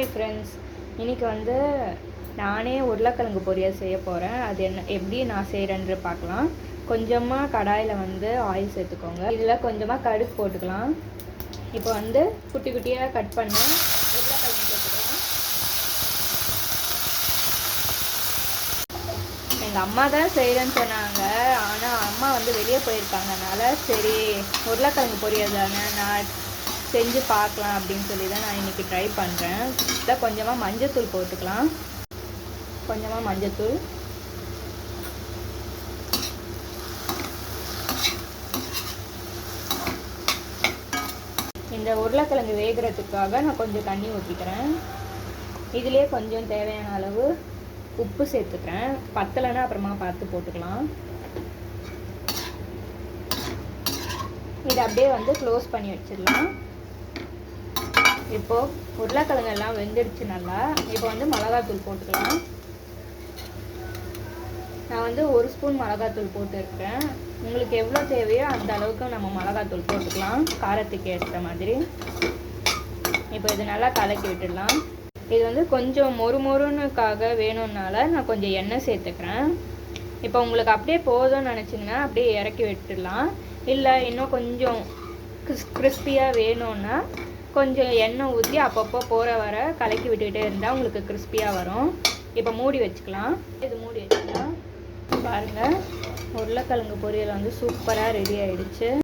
Hi friends, இன்றைக்கி வந்து நானே உருளைக்கிழங்கு பொரியல் செய்ய போகிறேன். அது எப்படி நான் செய்கிறேன்னு பார்க்கலாம். கொஞ்சமாக கடாயில் வந்து ஆயில் சேர்த்துக்கோங்க. இதில் கொஞ்சமாக கடுகு போட்டுக்கலாம். இப்போ வந்து குட்டி குட்டியாக கட் பண்ண உருளைக்கிழங்கு சேர்த்துக்கலாம். எங்கள் அம்மா தான் செய்கிறேன்னு சொன்னாங்க. ஆனால் அம்மா வந்து வெளியே போயிருக்காங்கனால சரி உருளைக்கிழங்கு பொரியல் தானே நான் செஞ்சு பார்க்கலாம் அப்படின்னு சொல்லி தான் நான் இன்றைக்கி ட்ரை பண்ணுறேன். இதில் கொஞ்சமாக மஞ்சத்தூள் போட்டுக்கலாம். கொஞ்சமாக மஞ்சத்தூள், இந்த உருளைக்கிழங்கு வேகிறதுக்காக நான் கொஞ்சம் தண்ணி ஊற்றிக்கிறேன். இதிலே கொஞ்சம் தேவையான அளவு உப்பு சேர்த்துக்கிறேன். பத்தலைன்னா அப்புறமா பார்த்து போட்டுக்கலாம். இதை அப்படியே வந்து க்ளோஸ் பண்ணி வச்சிடலாம். இப்போது உருளைக்கிழங்கு எல்லாம் வெந்துடுச்சு நல்லா. இப்போ வந்து மிளகாத்தூள் போட்டுக்கலாம். நான் வந்து 1 ஸ்பூன் மிளகாத்தூள் போட்டுருக்கேன். உங்களுக்கு எவ்வளோ தேவையோ அந்த அளவுக்கு நம்ம மிளகாத்தூள் போட்டுக்கலாம், காரத்துக்கு ஏற்ற மாதிரி. இப்போ இது நல்லா கலக்கி விட்டுடலாம். இது வந்து கொஞ்சம் மொறுமொறுனுக்காக வேணும்னால நான் கொஞ்சம் எண்ணெய் சேர்த்துக்கிறேன். இப்போ உங்களுக்கு அப்படியே போதும்னு நினச்சிங்கன்னா அப்படியே இறக்கி விட்டுடலாம். இல்லை இன்னும் கொஞ்சம் கிறிஸ்பியாக வேணும்னா கொஞ்சம் எண்ணெய் ஊற்றி அப்பப்போ போகிற வர கலக்கி விட்டுக்கிட்டே இருந்தால் உங்களுக்கு கிறிஸ்பியாக வரும். இப்போ மூடி வச்சுக்கலாம். இது மூடி வச்சுக்கலாம். பாருங்கள், உருளைக்கிழங்கு பொரியல் வந்து சூப்பராக ரெடி ஆகிடுச்சு.